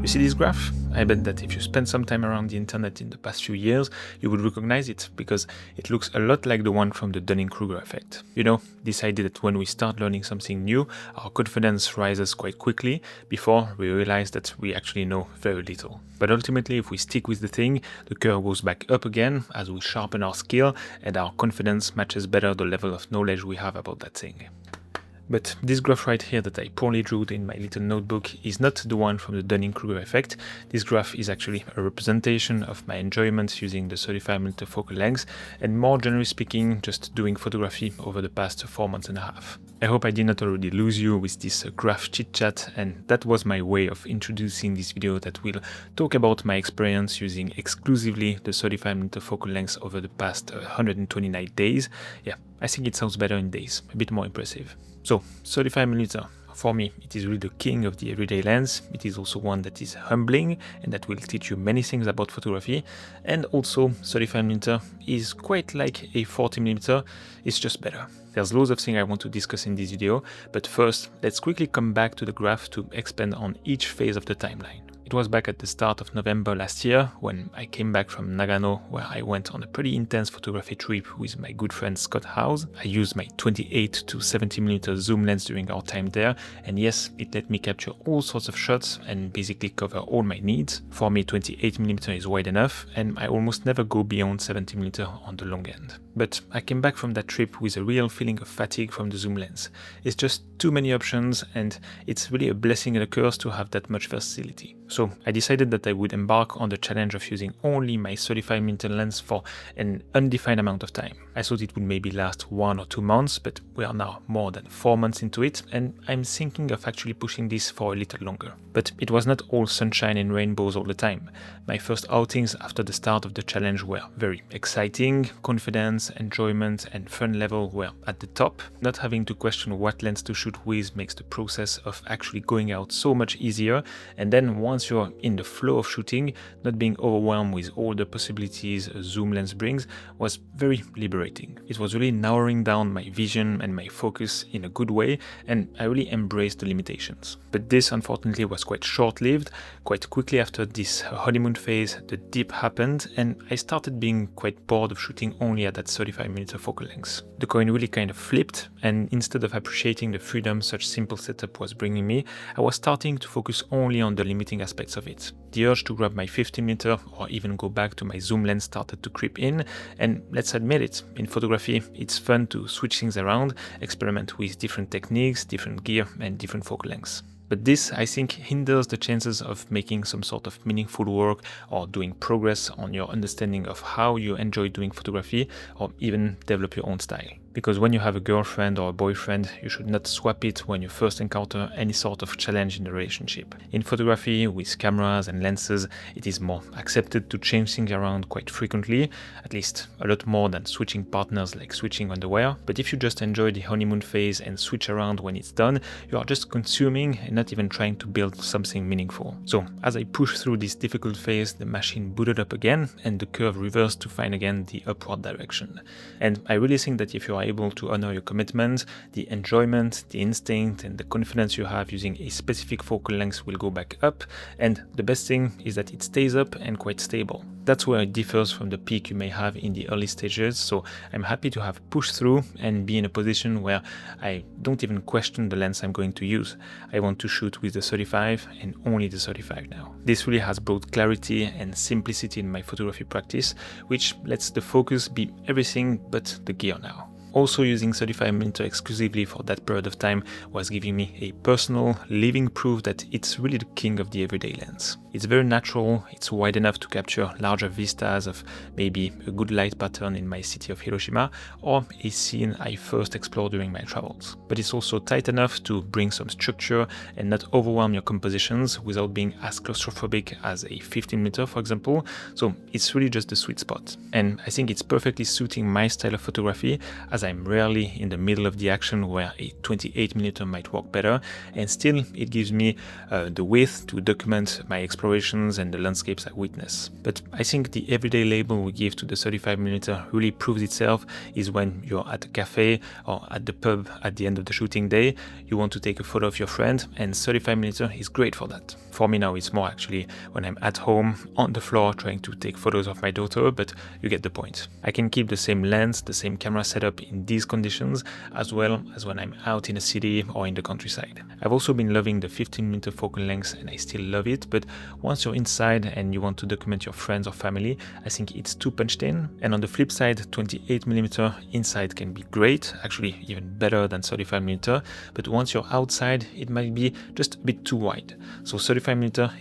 You see this graph? I bet that if you spent some time around the internet in the past few years, you would recognize it because it looks a lot like the one from the Dunning-Kruger effect. You know, this idea that when we start learning something new, our confidence rises quite quickly before we realize that we actually know very little. But ultimately, if we stick with the thing, the curve goes back up again as we sharpen our skill and our confidence matches better the level of knowledge we have about that thing. But this graph right here that I poorly drew in my little notebook is not the one from the Dunning-Kruger effect. This graph is actually a representation of my enjoyment using the 35mm focal length and, more generally speaking, just doing photography over the past 4 months and a half. I hope I did not already lose you with this graph chit-chat, and that was my way of introducing this video that will talk about my experience using exclusively the 35mm focal length over the past 129 days. Yeah, I think it sounds better in days, a bit more impressive. So, 35mm, for me, it is really the king of the everyday lens. It is also one that is humbling and that will teach you many things about photography. And also, 35mm is quite like a 40mm, it's just better. There's loads of things I want to discuss in this video, but first, let's quickly come back to the graph to expand on each phase of the timeline. It was back at the start of November last year when I came back from Nagano, where I went on a pretty intense photography trip with my good friend Scott House. I used my 28 to 70mm zoom lens during our time there, and yes, it let me capture all sorts of shots and basically cover all my needs. For me, 28mm is wide enough, and I almost never go beyond 70mm on the long end. But I came back from that trip with a real feeling of fatigue from the zoom lens. It's just too many options, and it's really a blessing and a curse to have that much versatility. So I decided that I would embark on the challenge of using only my 35mm lens for an undefined amount of time. I thought it would maybe last 1 or 2 months, but we are now more than 4 months into it, and I'm thinking of actually pushing this for a little longer. But it was not all sunshine and rainbows all the time. My first outings after the start of the challenge were very exciting. Confidence, enjoyment, and fun level were at the top. Not having to question what lens to shoot with makes the process of actually going out so much easier, and then once you're in the flow of shooting, not being overwhelmed with all the possibilities a zoom lens brings was very liberating. It was really narrowing down my vision and my focus in a good way, and I really embraced the limitations. But this unfortunately was quite short-lived. Quite quickly after this honeymoon phase, the dip happened, and I started being quite bored of shooting only at that 35mm focal length. The coin really kind of flipped, and instead of appreciating the freedom such simple setup was bringing me, I was starting to focus only on the limiting aspects of it. The urge to grab my 50mm or even go back to my zoom lens started to creep in, and let's admit it, in photography it's fun to switch things around, experiment with different techniques, different gear and different focal lengths. But this, I think, hinders the chances of making some sort of meaningful work or doing progress on your understanding of how you enjoy doing photography or even develop your own style. Because when you have a girlfriend or a boyfriend, you should not swap it when you first encounter any sort of challenge in the relationship. In photography, with cameras and lenses, it is more accepted to change things around quite frequently, at least a lot more than switching partners like switching underwear. But if you just enjoy the honeymoon phase and switch around when it's done, you are just consuming and not even trying to build something meaningful. So as I pushed through this difficult phase, the machine booted up again and the curve reversed to find again the upward direction. And I really think that if you are able to honor your commitment, the enjoyment, the instinct and the confidence you have using a specific focal length will go back up, and the best thing is that it stays up and quite stable. That's where it differs from the peak you may have in the early stages, so I'm happy to have pushed through and be in a position where I don't even question the lens I'm going to use. I want to shoot with the 35 and only the 35 now. This really has brought clarity and simplicity in my photography practice, which lets the focus be everything but the gear now. Also, using 35mm exclusively for that period of time was giving me a personal, living proof that it's really the king of the everyday lens. It's very natural, it's wide enough to capture larger vistas of maybe a good light pattern in my city of Hiroshima or a scene I first explored during my travels. But it's also tight enough to bring some structure and not overwhelm your compositions without being as claustrophobic as a 15mm, for example, so it's really just the sweet spot. And I think it's perfectly suiting my style of photography, as I'm rarely in the middle of the action where a 28mm might work better, and still it gives me the width to document my explorations and the landscapes I witness. But I think the everyday label we give to the 35mm really proves itself is when you're at a cafe or at the pub at the end of the shooting day, you want to take a photo of your friend, and 35mm is great for that. For me now, it's more actually when I'm at home on the floor trying to take photos of my daughter, but you get the point. I can keep the same lens, the same camera setup in these conditions, as well as when I'm out in a city or in the countryside. I've also been loving the 15mm focal length, and I still love it, but once you're inside and you want to document your friends or family, I think it's too punched in. And on the flip side, 28mm inside can be great, actually even better than 35mm, but once you're outside, it might be just a bit too wide. So 35mm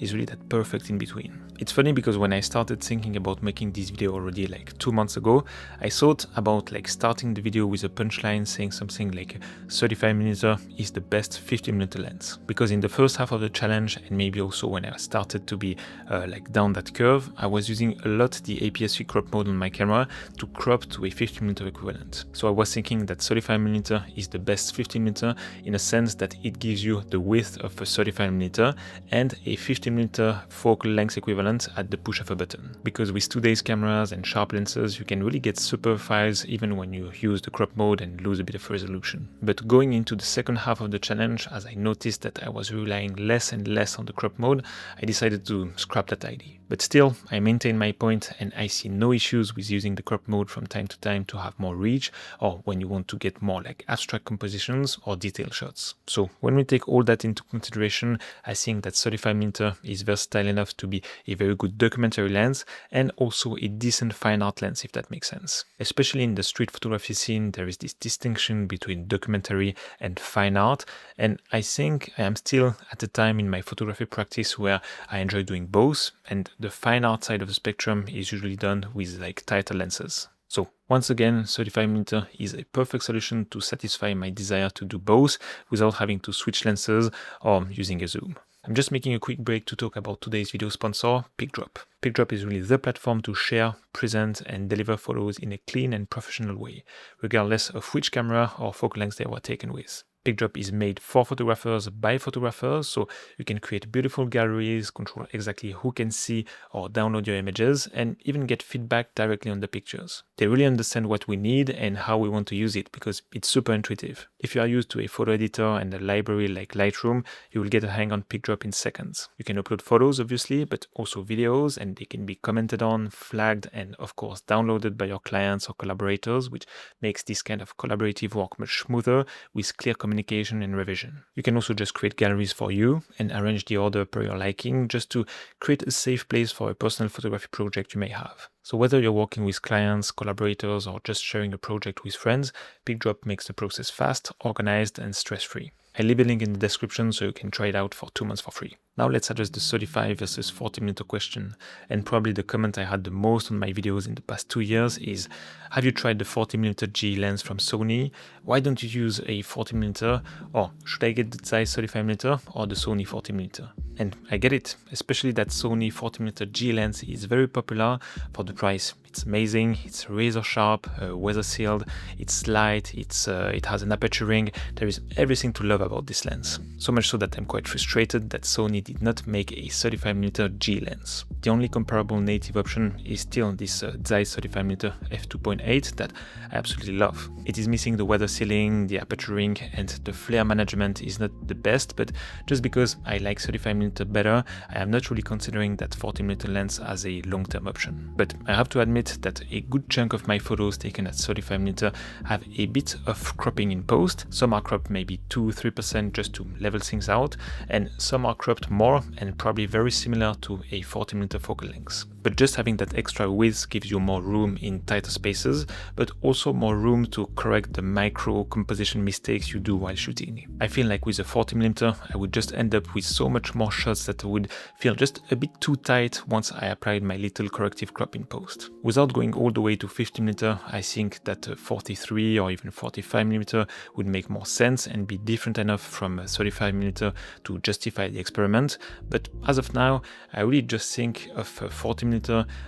is really that perfect in between. It's funny because when I started thinking about making this video already like 2 months ago, I thought about like starting the video with a punchline saying something like 35mm is the best 50mm lens. Because in the first half of the challenge, and maybe also when I started to be like down that curve, I was using a lot the APS-C crop mode on my camera to crop to a 50mm equivalent. So I was thinking that 35mm is the best 50mm in a sense that it gives you the width of a 35mm and a 50mm focal length equivalent at the push of a button. Because with today's cameras and sharp lenses, you can really get super files even when you use the crop mode and lose a bit of resolution. But going into the second half of the challenge, as I noticed that I was relying less and less on the crop mode, I decided to scrap that idea. But still, I maintain my point and I see no issues with using the crop mode from time to time to have more reach, or when you want to get more like abstract compositions or detail shots. So when we take all that into consideration, I think that 35mm is versatile enough to be a very good documentary lens and also a decent fine art lens, if that makes sense. Especially in the street photography scene, there is this distinction between documentary and fine art, and I think I am still at a time in my photography practice where I enjoy doing both, and the fine art side of the spectrum is usually done with like tighter lenses. So once again, 35mm is a perfect solution to satisfy my desire to do both without having to switch lenses or using a zoom. I'm just making a quick break to talk about today's video sponsor, PicDrop. PicDrop is really the platform to share, present, and deliver photos in a clean and professional way, regardless of which camera or focal length they were taken with. PicDrop is made for photographers by photographers, so you can create beautiful galleries, control exactly who can see or download your images, and even get feedback directly on the pictures. They really understand what we need and how we want to use it because it's super intuitive. If you are used to a photo editor and a library like Lightroom, you will get a hang on PicDrop in seconds. You can upload photos, obviously, but also videos, and they can be commented on, flagged, and of course downloaded by your clients or collaborators, which makes this kind of collaborative work much smoother with clear communication and revision. You can also just create galleries for you and arrange the order per your liking, just to create a safe place for a personal photography project you may have. So whether you're working with clients, collaborators, or just sharing a project with friends, PicDrop makes the process fast, organized, and stress-free. I leave a link in the description so you can try it out for 2 months for free. Now let's address the 35 versus 40mm question, and probably the comment I had the most on my videos in the past 2 years is, have you tried the 40mm G lens from Sony? Why don't you use a 40mm, or should I get the Zeiss 35mm or the Sony 40mm? And I get it, especially that Sony 40mm G lens is very popular for the price. It's amazing, it's razor sharp, weather sealed, it's light, it has an aperture ring. There is everything to love about this lens. So much so that I'm quite frustrated that Sony did not make a 35mm G lens. The only comparable native option is still this Zeiss 35mm f2.8 that I absolutely love. It is missing the weather sealing, the aperture ring, and the flare management is not the best, but just because I like 35mm better, I am not really considering that 40mm lens as a long-term option. But I have to admit that a good chunk of my photos taken at 35mm have a bit of cropping in post. Some are cropped maybe 2-3% just to level things out, and some are cropped more and probably very similar to a 40mm focal length. But just having that extra width gives you more room in tighter spaces, but also more room to correct the micro composition mistakes you do while shooting. I feel like with a 40mm I would just end up with so much more shots that would feel just a bit too tight once I applied my little corrective crop in post. Without going all the way to 50mm, I think that 43 or even 45mm would make more sense and be different enough from 35mm to justify the experiment, but as of now I really just think of 40mm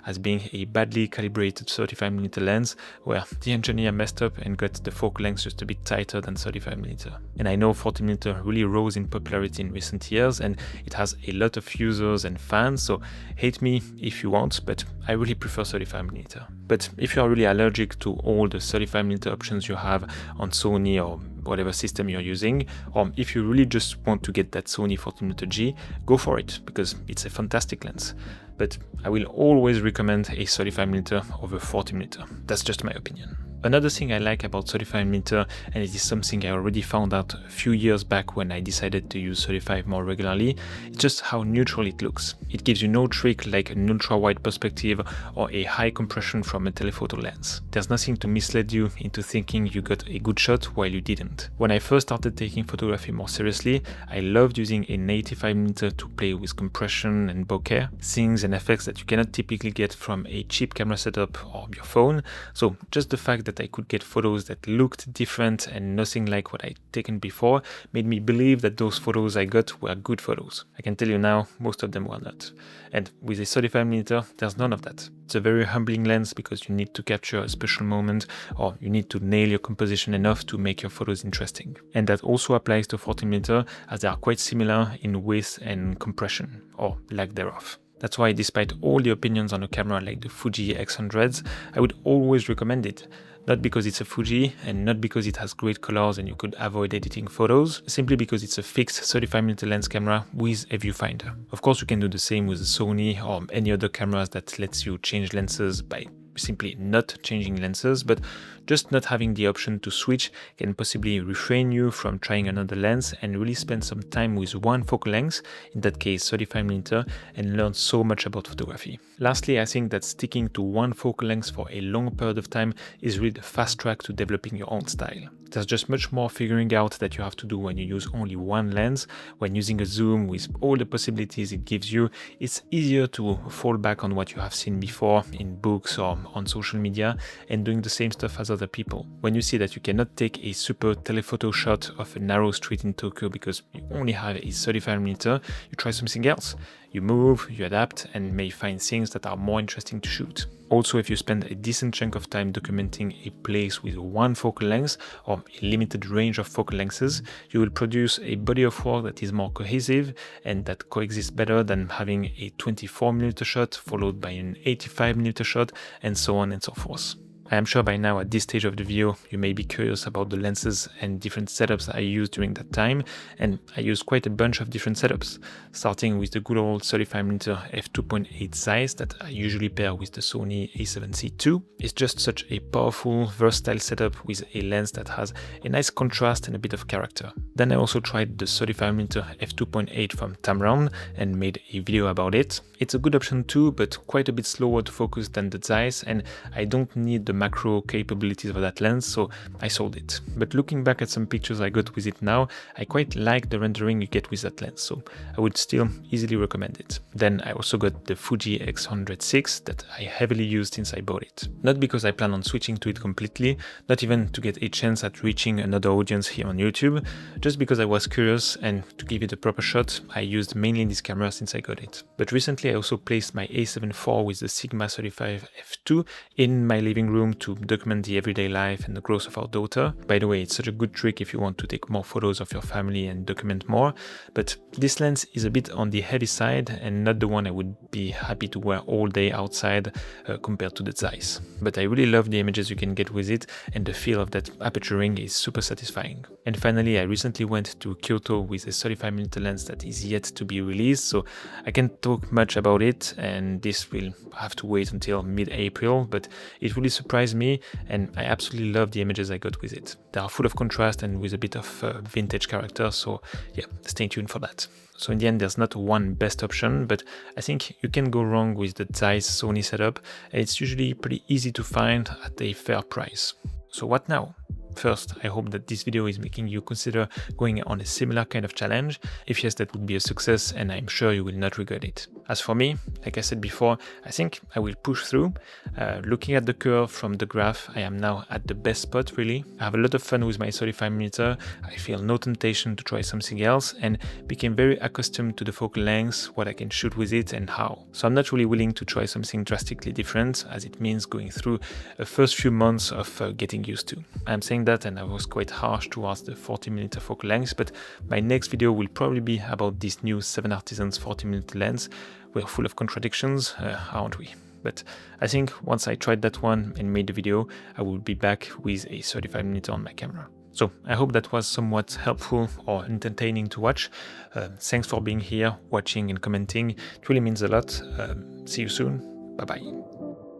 as being a badly calibrated 35mm lens where the engineer messed up and got the focal length just a bit tighter than 35mm. And I know 40mm really rose in popularity in recent years and it has a lot of users and fans, so hate me if you want, but I really prefer 35mm. But if you are really allergic to all the 35mm options you have on Sony or whatever system you're using, or if you really just want to get that Sony 40mm-G, go for it, because it's a fantastic lens. But I will always recommend a 35mm over 40mm. That's just my opinion. Another thing I like about 35mm, and it is something I already found out a few years back when I decided to use 35 more regularly, it's just how neutral it looks. It gives you no trick like an ultra-wide perspective or a high compression from a telephoto lens. There's nothing to mislead you into thinking you got a good shot while you didn't. When I first started taking photography more seriously, I loved using a 85mm to play with compression and bokeh, things and effects that you cannot typically get from a cheap camera setup or your phone. So just the fact that I could get photos that looked different and nothing like what I'd taken before made me believe that those photos I got were good photos. I can tell you now, most of them were not. And with a 35mm, there's none of that. It's a very humbling lens because you need to capture a special moment, or you need to nail your composition enough to make your photos interesting. And that also applies to 40mm, as they are quite similar in width and compression, or lack thereof. That's why, despite all the opinions on a camera like the Fuji X100s, I would always recommend it. Not because it's a Fuji, and not because it has great colors and you could avoid editing photos, simply because it's a fixed 35mm lens camera with a viewfinder. Of course, you can do the same with the Sony or any other cameras that lets you change lenses by simply not changing lenses, but just not having the option to switch can possibly refrain you from trying another lens and really spend some time with one focal length, in that case 35mm, and learn so much about photography. Lastly, I think that sticking to one focal length for a long period of time is really the fast track to developing your own style. There's just much more figuring out that you have to do when you use only one lens. When using a zoom with all the possibilities it gives you, it's easier to fall back on what you have seen before in books or on social media and doing the same stuff as other people. When you see that you cannot take a super telephoto shot of a narrow street in Tokyo because you only have a 35mm, you try something else. You move, you adapt, and may find things that are more interesting to shoot. Also, if you spend a decent chunk of time documenting a place with one focal length or a limited range of focal lengths, you will produce a body of work that is more cohesive and that coexists better than having a 24mm shot followed by an 85mm shot, and so on and so forth. I am sure by now at this stage of the video you may be curious about the lenses and different setups I used during that time, and I used quite a bunch of different setups, starting with the good old 35mm f2.8 Zeiss that I usually pair with the Sony a7C II. It's just such a powerful, versatile setup with a lens that has a nice contrast and a bit of character. Then I also tried the 35mm f2.8 from Tamron and made a video about it. It's a good option too, but quite a bit slower to focus than the Zeiss, and I don't need the macro capabilities of that lens, so I sold it. But looking back at some pictures I got with it now, I quite like the rendering you get with that lens, so I would still easily recommend it. Then I also got the Fuji X100VI that I heavily used since I bought it. Not because I plan on switching to it completely, not even to get a chance at reaching another audience here on YouTube, just because I was curious, and to give it a proper shot, I used mainly this camera since I got it. But recently I also placed my a7 IV with the Sigma 35 f2 in my living room to document the everyday life and the growth of our daughter. By the way, it's such a good trick if you want to take more photos of your family and document more, but this lens is a bit on the heavy side and not the one I would be happy to wear all day outside compared to the Zeiss. But I really love the images you can get with it, and the feel of that aperturing is super satisfying. And finally, I recently went to Kyoto with a 35mm lens that is yet to be released, so I can't talk much about it, and this will have to wait until mid-April, but it really surprised me, and I absolutely love the images I got with it. They are full of contrast and with a bit of vintage character, so yeah, stay tuned for that. So in the end, there's not one best option, but I think you can go wrong with the Zeiss Sony setup, and it's usually pretty easy to find at a fair price. So what now? First, I hope that this video is making you consider going on a similar kind of challenge. If yes, that would be a success, and I'm sure you will not regret it. As for me, like I said before, I think I will push through. Looking at the curve from the graph, I am now at the best spot, really. I have a lot of fun with my 35mm, I feel no temptation to try something else, and became very accustomed to the focal length, what I can shoot with it and how. So I'm not really willing to try something drastically different, as it means going through a first few months of getting used to. I'm saying that, and I was quite harsh towards the 40mm focal length, but my next video will probably be about this new 7 Artisans 40mm lens. We're full of contradictions, aren't we? But I think once I tried that one and made the video, I will be back with a 35mm on my camera. So I hope that was somewhat helpful or entertaining to watch. Thanks for being here, watching and commenting. It really means a lot. See you soon. Bye-bye.